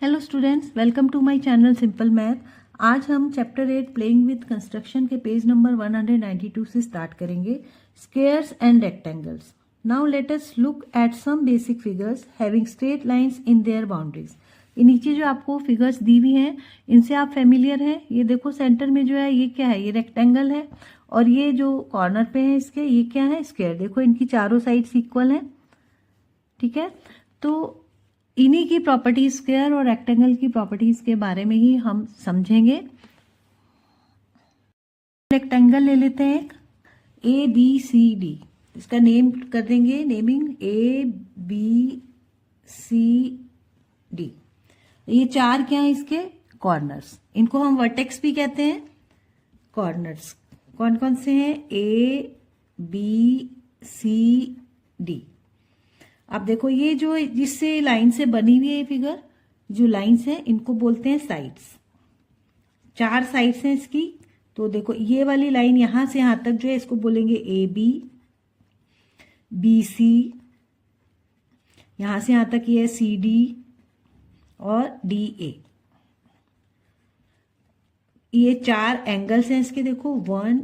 Hello students, welcome to my channel simple math. आज हम chapter 8 playing with construction के page number 192 से start करेंगे। Squares and rectangles. Now let us look at some basic figures having straight lines in their boundaries. ये नीचे जो आपको figures दी हुई हैं इनसे आप फेमिलियर हैं। ये देखो सेंटर में जो है ये क्या है, ये रेक्टेंगल है और ये जो कॉर्नर पे है इसके ये क्या है, स्क्वायर। देखो इनकी चारों साइड्स इक्वल है, ठीक है। तो इन्हीं की प्रॉपर्टीज, स्क्वायर और रेक्टेंगल की प्रॉपर्टीज के बारे में ही हम समझेंगे। रेक्टेंगल ले लेते हैं एक ABCD, इसका नेम कर देंगे, नेमिंग ABCD। ये चार क्या है इसके कॉर्नर्स, इनको हम वर्टेक्स भी कहते हैं। कॉर्नर्स कौन कौन से हैं, ABCD। अब देखो ये जो जिससे लाइन से बनी हुई है ये फिगर, जो लाइंस है इनको बोलते हैं साइड्स। चार साइड्स हैं इसकी। तो देखो ये वाली लाइन यहां से यहां तक जो है इसको बोलेंगे AB, BC, यहां से यहां तक ये है CD और DA। ये चार एंगल्स हैं इसके, देखो 1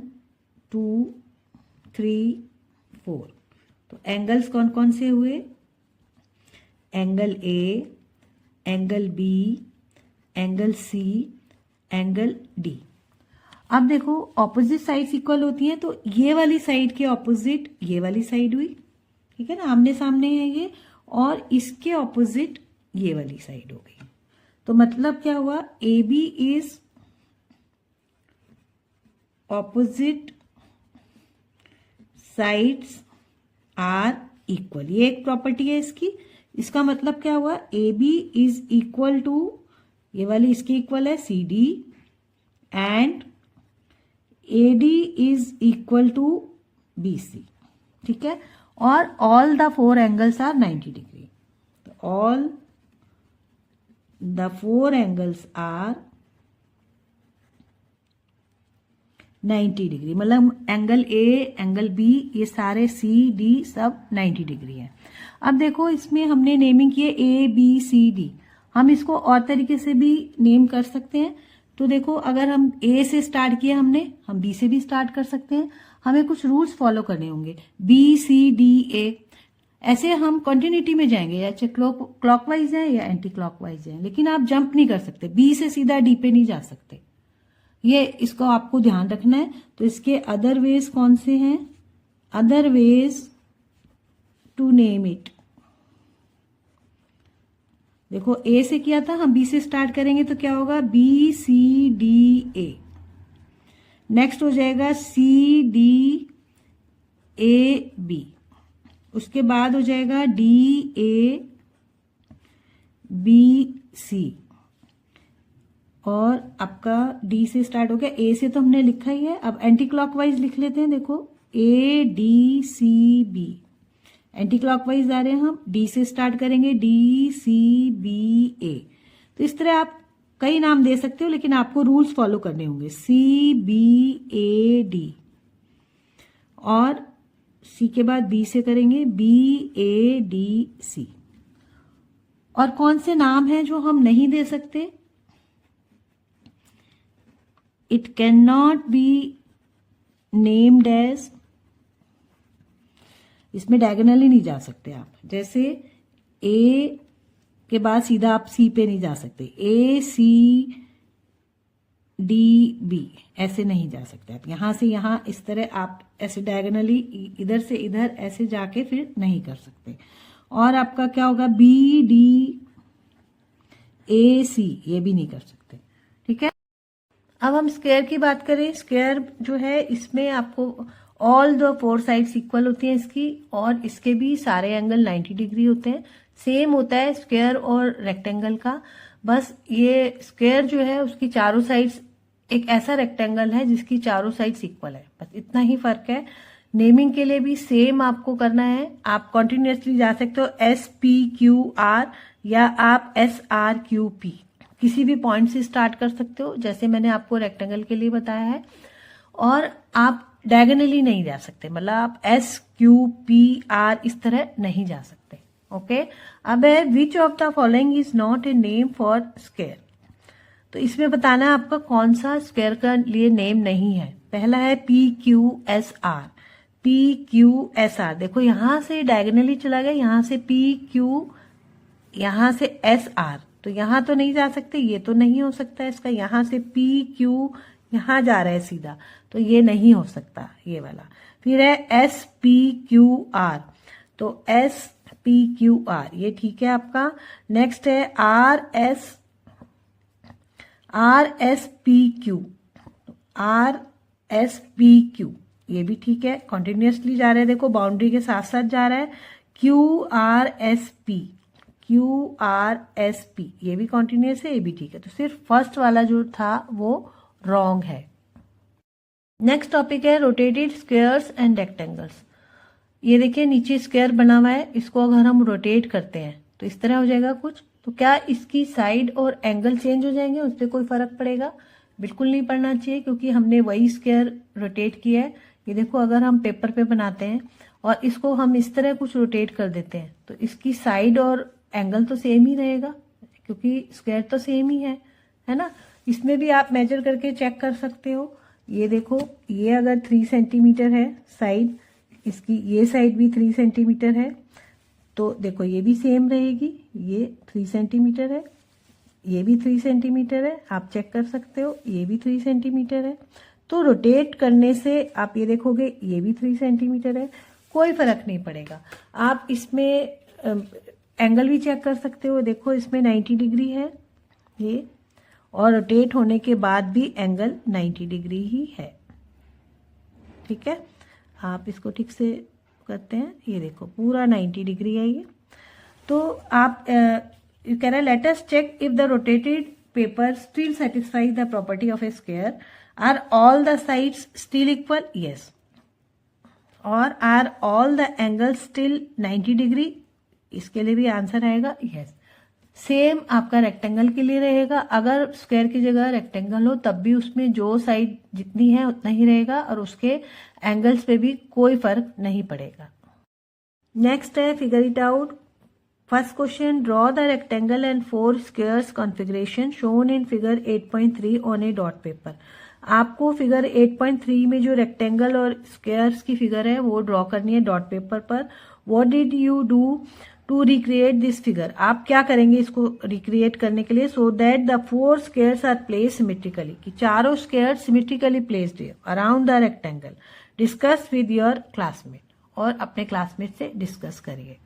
2 3 4। तो एंगल्स कौन कौन से हुए, angle A, angle B, angle C, angle D। अब देखो ऑपोजिट साइड्स इक्वल होती हैं, तो ये वाली साइड के ऑपोजिट ये वाली साइड हुई, ठीक है ना, आमने सामने है ये, और इसके ऑपोजिट ये वाली साइड हो गई। तो मतलब क्या हुआ, AB is opposite sides are equal. ये एक प्रॉपर्टी है इसकी। इसका मतलब क्या हुआ, AB इज इक्वल टू, ये वाली इसकी इक्वल है CD, and AD is equal to BC, ठीक है। और all the four angles are 90 degree. तो all the four angles are 90 degree, मतलब एंगल A, एंगल B, ये सारे C, D सब 90 डिग्री है। अब देखो इसमें हमने नेमिंग किए ABCD, हम इसको और तरीके से भी नेम कर सकते हैं। तो देखो अगर हम A से स्टार्ट किया हमने, हम B से भी स्टार्ट कर सकते हैं। हमें कुछ रूल्स फॉलो करने होंगे, BCDA, ऐसे हम कंटिन्यूटी में जाएंगे, या क्लॉकवाइज है या एंटी क्लॉकवाइज है, लेकिन आप जंप नहीं कर सकते, B से सीधा D पे नहीं जा सकते, ये इसको आपको ध्यान रखना है। तो इसके अदर वेज कौन से हैं, other ways to name it. देखो A से किया था, हम B से स्टार्ट करेंगे तो क्या होगा, BCDA। नेक्स्ट हो जाएगा CDAB, उसके बाद हो जाएगा DABC, और आपका D से स्टार्ट हो गया। A से तो हमने लिखा ही है, अब एंटी क्लॉकवाइज लिख लेते हैं। देखो ADCB, एंटी क्लॉकवाइज आ रहे हैं हम, D से स्टार्ट करेंगे, DCBA। तो इस तरह आप कई नाम दे सकते हो, लेकिन आपको रूल्स फॉलो करने होंगे। CBAD, और C के बाद B से करेंगे BADC। और कौन से नाम हैं जो हम नहीं दे सकते, it cannot be named as, इसमें डायगोनली नहीं जा सकते आप। जैसे A के बाद सीधा आप C पे नहीं जा सकते, ACDB ऐसे नहीं जा सकते आप। यहां से यहां इस तरह आप ऐसे डायगोनली इधर से इधर ऐसे जाके फिर नहीं कर सकते। और आपका क्या होगा, BDAC, ये भी नहीं कर सकते, ठीक है। अब हम स्क्वायर की बात करें। स्क्वायर जो है इसमें आपको all the four sides equal होती हैं इसकी, और इसके भी सारे एंगल 90 डिग्री होते हैं। सेम होता है स्क्वायर और रेक्टेंगल का, बस ये स्क्वायर जो है उसकी चारों साइड्स, एक ऐसा रेक्टेंगल है जिसकी चारों साइड्स इक्वल है, बस इतना ही फर्क है। नेमिंग के लिए भी सेम आपको करना है। आप कॉन्टिन्यूसली जा सकते हो SPQR, या आप SRQP, किसी भी पॉइंट से स्टार्ट कर सकते हो, जैसे मैंने आपको रेक्टेंगल के लिए बताया है। और आप डायगोनली नहीं जा सकते, मतलब आप SQPR इस तरह नहीं जा सकते। ओके। अब है which of the following is not a name for square. तो इसमें बताना है आपका कौन सा स्क्वायर का लिए नेम नहीं है। पहला है PQSR। PQSR देखो यहां से डायगोनली चला गया, यहां से PQ, यहां से SR, तो यहां तो नहीं जा सकते, ये तो नहीं हो सकता है इसका। यहां से PQ यहां जा रहा है सीधा, तो ये नहीं हो सकता ये वाला। फिर है SPQR, तो SPQR ये ठीक है आपका। नेक्स्ट है RSPQ, RSPQ ये भी ठीक है, कॉन्टिन्यूसली जा रहा है, देखो बाउंड्री के साथ साथ जा रहा है। QRSP, QRSP ये भी कॉन्टिन्यूस है, ये भी ठीक है। तो सिर्फ फर्स्ट वाला जो था वो रॉन्ग है। नेक्स्ट टॉपिक है रोटेटेड स्क्वायर्स एंड रेक्टेंगल्स। ये देखिए नीचे स्क्वायर बना हुआ है, इसको अगर हम रोटेट करते हैं तो इस तरह हो जाएगा कुछ। तो क्या इसकी साइड और एंगल चेंज हो जाएंगे, उस पर कोई फर्क पड़ेगा? बिल्कुल नहीं पड़ना चाहिए, क्योंकि हमने वही स्क्वायर रोटेट किया है। ये देखो अगर हम पेपर पे बनाते हैं और इसको हम इस तरह कुछ रोटेट कर देते हैं तो इसकी साइड और एंगल तो सेम ही रहेगा, क्योंकि स्क्वायर तो सेम ही है ना। इसमें भी आप मेजर करके चेक कर सकते हो। ये देखो ये अगर 3 सेंटीमीटर है साइड, इसकी ये साइड भी 3 सेंटीमीटर है, तो देखो ये भी सेम रहेगी। ये 3 सेंटीमीटर है, ये भी 3 सेंटीमीटर है, आप चेक कर सकते हो। ये भी 3 सेंटीमीटर है, तो रोटेट करने से आप ये देखोगे ये भी 3 सेंटीमीटर है, कोई फर्क नहीं पड़ेगा। आप इसमें एंगल भी चेक कर सकते हो। देखो इसमें 90 डिग्री है ये, और रोटेट होने के बाद भी एंगल 90 डिग्री ही है। ठीक है, आप इसको ठीक से करते हैं, ये देखो पूरा 90 डिग्री है ये। तो आप यू कह रहे let us check if the rotated paper still satisfies the property of a square. Are all the sides still equal? Yes. और are all the angle still 90 degree? इसके लिए भी आंसर आएगा यस। सेम आपका रेक्टेंगल के लिए रहेगा। अगर स्क्वायर की जगह रेक्टेंगल हो तब भी उसमें जो साइड जितनी है उतना ही रहेगा, और उसके एंगल्स पे भी कोई फर्क नहीं पड़ेगा। नेक्स्ट है figure it out. First question, draw the rectangle and 4 squares configuration shown in figure 8.3 on a dot paper. आपको फिगर 8.3 में जो रेक्टेंगल और स्क्वायर्स की फिगर है वो ड्रॉ करनी है डॉट पेपर पर। What did you do to recreate this figure? आप क्या करेंगे इसको रिक्रिएट करने के लिए? So that the 4 squares are place symmetrically, कि चारों स्क्वायर सिमेट्रिकली प्लेस्ड है around the rectangle. Discuss with your classmate, और अपने क्लासमेट से डिस्कस करिए।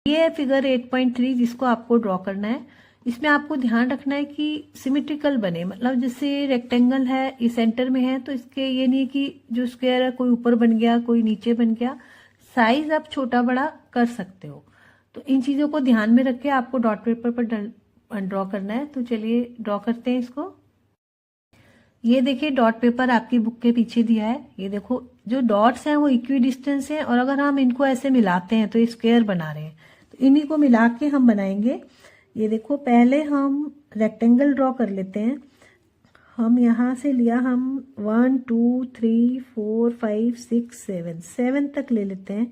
ये है फिगर 8.3 जिसको आपको ड्रॉ करना है। इसमें आपको ध्यान रखना है कि सिमेट्रिकल बने, मतलब जैसे रेक्टेंगल है ये सेंटर में है, तो इसके ये नहीं कि जो स्क्वायर है कोई ऊपर बन गया कोई नीचे बन गया। साइज आप छोटा बड़ा कर सकते हो। तो इन चीजों को ध्यान में रख के आपको डॉट पेपर पर ड्रॉ करना है। तो चलिए ड्रॉ करते हैं इसको। ये देखिए डॉट पेपर आपकी बुक के पीछे दिया है। ये देखो जो डॉट्स हैं वो इक्वी डिस्टेंस है, और अगर हम इनको ऐसे मिलाते हैं तो ये स्क्वायर बना रहे हैं। तो इन्हीं को मिला के हम बनाएंगे। ये देखो पहले हम रेक्टेंगल ड्रॉ कर लेते हैं। हम यहाँ से लिया, हम 1 2 3 4 5 6 7 तक ले लेते हैं,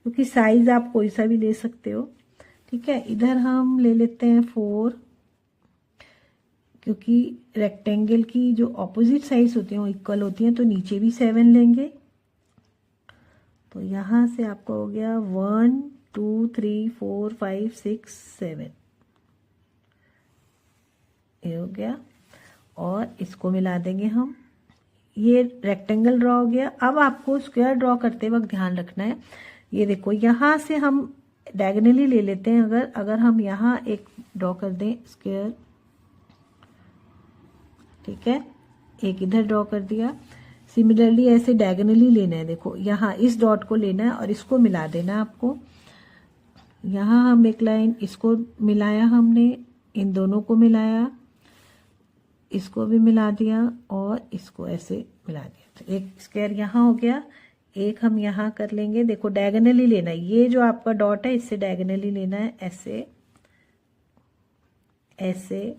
क्योंकि साइज आप कोई सा भी ले सकते हो। ठीक है, इधर हम ले लेते हैं 4, क्योंकि रेक्टेंगल की जो ऑपोजिट साइड्स होती हैं वो इक्वल होती हैं, तो नीचे भी 7 लेंगे। तो यहाँ से आपका हो गया 1 2 3 4 5 6 7, ये हो गया। और इसको मिला देंगे हम। ये रेक्टेंगल ड्रॉ हो गया। अब आपको स्क्वायर ड्रॉ करते वक्त ध्यान रखना है, ये देखो यहाँ से हम डायगोनली ले लेते हैं। अगर हम यहाँ एक ड्रॉ कर दें स्क्वायर, ठीक है, एक इधर ड्रॉ कर दिया। सिमिलरली ऐसे डायगोनली लेना है। देखो यहाँ इस डॉट को लेना है और इसको मिला देना है आपको। यहाँ हम एक लाइन इसको मिलाया, हमने इन दोनों को मिलाया, इसको भी मिला दिया और इसको ऐसे मिला दिया। तो एक स्क्वायर यहाँ हो गया। एक हम यहाँ कर लेंगे। देखो डायगोनली लेना है, ये जो आपका डॉट है इससे डायगोनली लेना है, ऐसे ऐसे,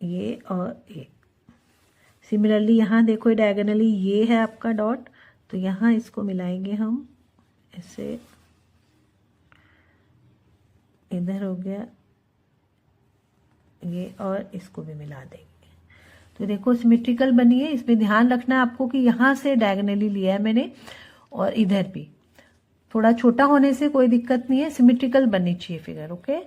ये और ये। सिमिलरली यहाँ देखो डायगोनली ये है आपका डॉट, तो यहाँ इसको मिलाएंगे हम ऐसे इधर हो गया ये, और इसको भी मिला देंगे। तो देखो सिमेट्रिकल बनी है। इसमें ध्यान रखना आपको कि यहाँ से डायगोनली लिया है मैंने, और इधर भी थोड़ा छोटा होने से कोई दिक्कत नहीं है, सिमेट्रिकल बननी चाहिए फिगर। ओके।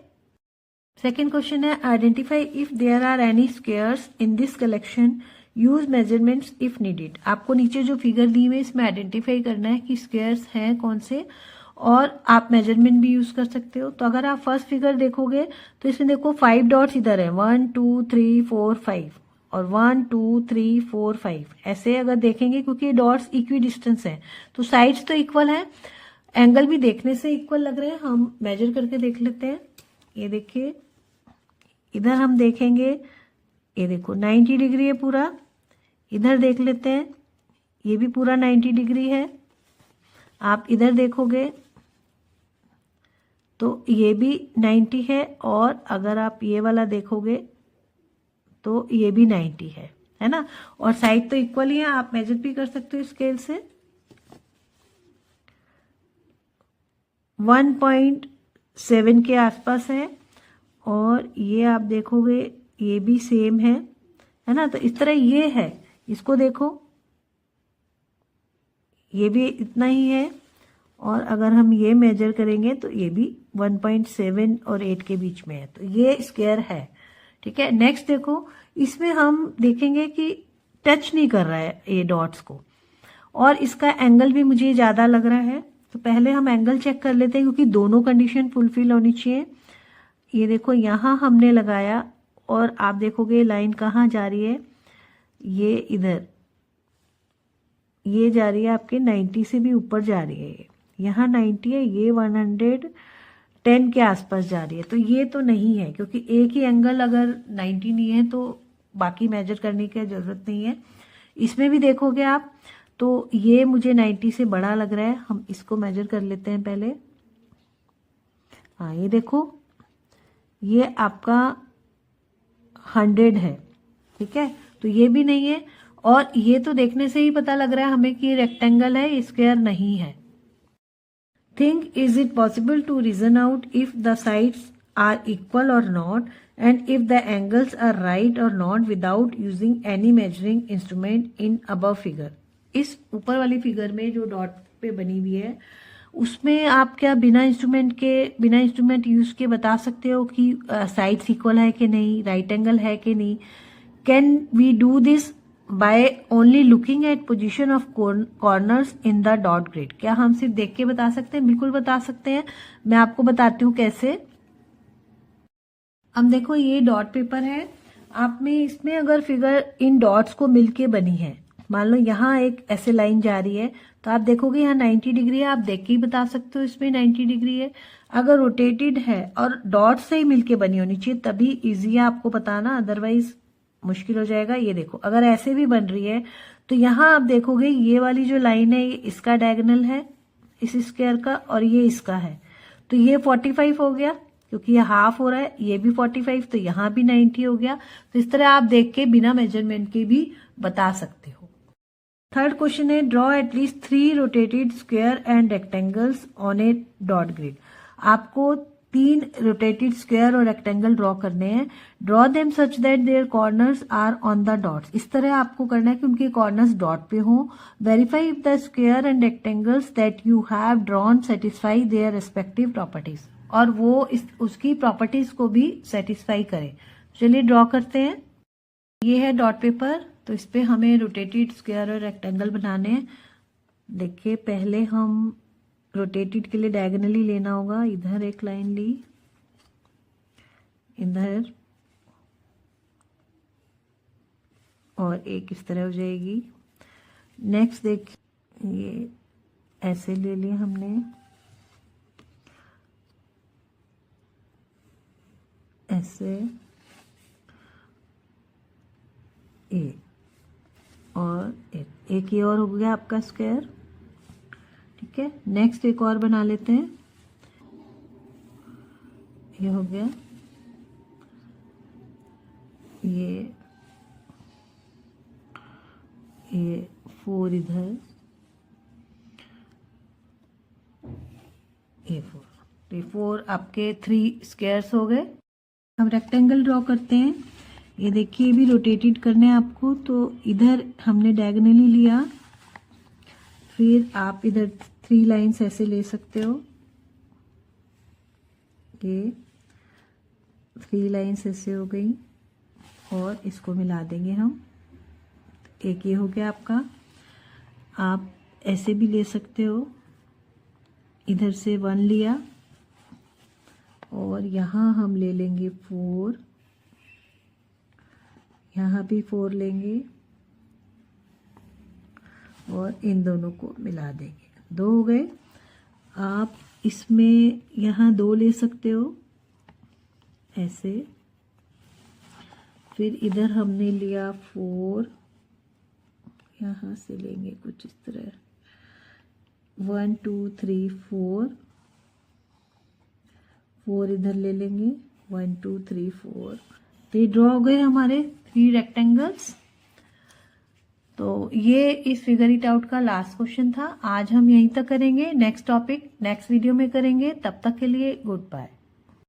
सेकेंड क्वेश्चन है, identify if there are any squares in this collection, use measurements if needed. आपको नीचे जो फिगर दी हुई है इसमें आइडेंटिफाई करना है कि स्क्वायर्स हैं कौन से, और आप मेजरमेंट भी यूज कर सकते हो। तो अगर आप फर्स्ट फिगर देखोगे तो इसमें देखो 5 डॉट्स इधर है, 1 2 3 4 5, और 1 2 3 4 5 ऐसे अगर देखेंगे, क्योंकि डॉट्स इक्वी डिस्टेंस है तो साइड्स तो इक्वल है, एंगल भी देखने से इक्वल लग रहे हैं। हम मेजर करके देख लेते हैं। ये देखिए इधर हम देखेंगे, ये देखो 90 डिग्री है पूरा। इधर देख लेते हैं, ये भी पूरा 90 डिग्री है। आप इधर देखोगे तो ये भी 90 है, और अगर आप ये वाला देखोगे तो ये भी 90 है ना। और साइड तो इक्वल ही है, आप मेजर भी कर सकते हो स्केल से। 1.7 के आसपास है, और ये आप देखोगे ये भी सेम है ना। तो इस तरह ये है, इसको देखो ये भी इतना ही है, और अगर हम ये मेजर करेंगे तो ये भी 1.7 और 8 के बीच में है। तो ये स्क्वायर है, ठीक है। नेक्स्ट देखो, इसमें हम देखेंगे कि टच नहीं कर रहा है ये डॉट्स को, और इसका एंगल भी मुझे ज्यादा लग रहा है। तो पहले हम एंगल चेक कर लेते हैं, क्योंकि दोनों कंडीशन फुलफिल होनी चाहिए। ये देखो यहाँ हमने लगाया, और आप देखोगे लाइन कहाँ जा रही है, ये इधर ये जा रही है आपके 90 से भी ऊपर जा रही है। यहाँ 90 है, ये 110 के आसपास जा रही है। तो ये तो नहीं है, क्योंकि एक ही एंगल अगर 90 नहीं है तो बाकी मेजर करने की जरूरत नहीं है। इसमें भी देखोगे आप तो ये मुझे 90 से बड़ा लग रहा है। हम इसको मेजर कर लेते हैं पहले। हाँ ये देखो, ये आपका 100 है, ठीक है। तो ये भी नहीं है, और ये तो देखने से ही पता लग रहा है हमें कि रेक्टेंगल है, स्क्वायर नहीं है। Think is it possible to reason out if the sides are equal or not, and if the angles are right or not without using any measuring instrument in above figure. इस ऊपर वाली figure में जो dot पे बनी हुई है उसमें आप क्या बिना इंस्ट्रूमेंट यूज के बता सकते हो कि साइड्स इक्वल है कि नहीं, राइट एंगल है कि नहीं। Can we do this by only looking at position of corners in the dot grid. क्या हम सिर्फ देख के बता सकते हैं? बिल्कुल बता सकते हैं। मैं आपको बताती हूँ कैसे। अब देखो ये डॉट पेपर है, आप में इसमें अगर फिगर इन डॉट्स को मिलके बनी है, मान लो यहाँ एक ऐसे लाइन जा रही है, तो आप देखोगे यहाँ 90 डिग्री है, आप देख के ही बता सकते हो इसमें 90 डिग्री है। अगर रोटेटेड है और डॉट से ही मिलके बनी होनी चाहिए तभी इजी है आपको बताना, अदरवाइज मुश्किल हो जाएगा। ये देखो अगर ऐसे भी बन रही है तो यहाँ आप देखोगे ये वाली जो लाइन है ये इसका डायगोनल है इस स्क्वायर का, और ये इसका है। तो ये 45 हो गया, क्योंकि ये हाफ हो रहा है, ये भी 45, तो यहाँ भी 90 हो गया। तो इस तरह आप देख के बिना मेजरमेंट के भी बता सकते हो। थर्ड क्वेश्चन है, draw at least 3 rotated square and rectangles on a dot grid. आपको 3 रोटेटेड स्क्वायर और रेक्टेंगल ड्रॉ करने हैं। Draw them such that their corners are on the dots. इस तरह आपको करना है कि उनके कॉर्नर्स डॉट पे हो। Verify if the square and rectangles that you have drawn satisfy their respective properties, और वो उसकी प्रॉपर्टीज को भी सेटिस्फाई करे। चलिए ड्रॉ करते हैं। ये है डॉट पेपर, तो इस पे हमें रोटेटेड स्क्वायर और रेक्टेंगल बनाने हैं। देखिए पहले हम रोटेटेड के लिए डायगोनली लेना होगा। इधर एक लाइन ली, इधर, और एक इस तरह हो जाएगी। नेक्स्ट देख, ये ऐसे ले लिया हमने, ऐसे ए, और एक ये और हो गया आपका स्क्वायर, ठीक है। नेक्स्ट एक और बना लेते हैं, ये हो गया, ये 4 इधर, ये 4, तो 4 आपके 3 स्क्वायर्स हो गए। हम रेक्टेंगल ड्रॉ करते हैं। ये देखिए, ये भी रोटेटेड करना है आपको, तो इधर हमने डायगोनली लिया, फिर आप इधर 3 लाइंस ऐसे ले सकते हो। ये 3 लाइंस ऐसे हो गई और इसको मिला देंगे हम। एक ये हो गया आपका। आप ऐसे भी ले सकते हो, इधर से 1 लिया और यहाँ हम ले लेंगे 4, यहाँ भी 4 लेंगे और इन दोनों को मिला देंगे। 2 हो गए। आप इसमें यहाँ 2 ले सकते हो ऐसे, फिर इधर हमने लिया 4, यहाँ से लेंगे कुछ इस तरह 1 2 3 4, 4 इधर ले लेंगे 1 2 3 4। तो ये ड्रॉ हो गए हमारे 3 रेक्टेंगल्स। तो ये इस फिगर इट आउट का लास्ट क्वेश्चन था। आज हम यहीं तक करेंगे। नेक्स्ट टॉपिक नेक्स्ट वीडियो में करेंगे। तब तक के लिए गुड बाय।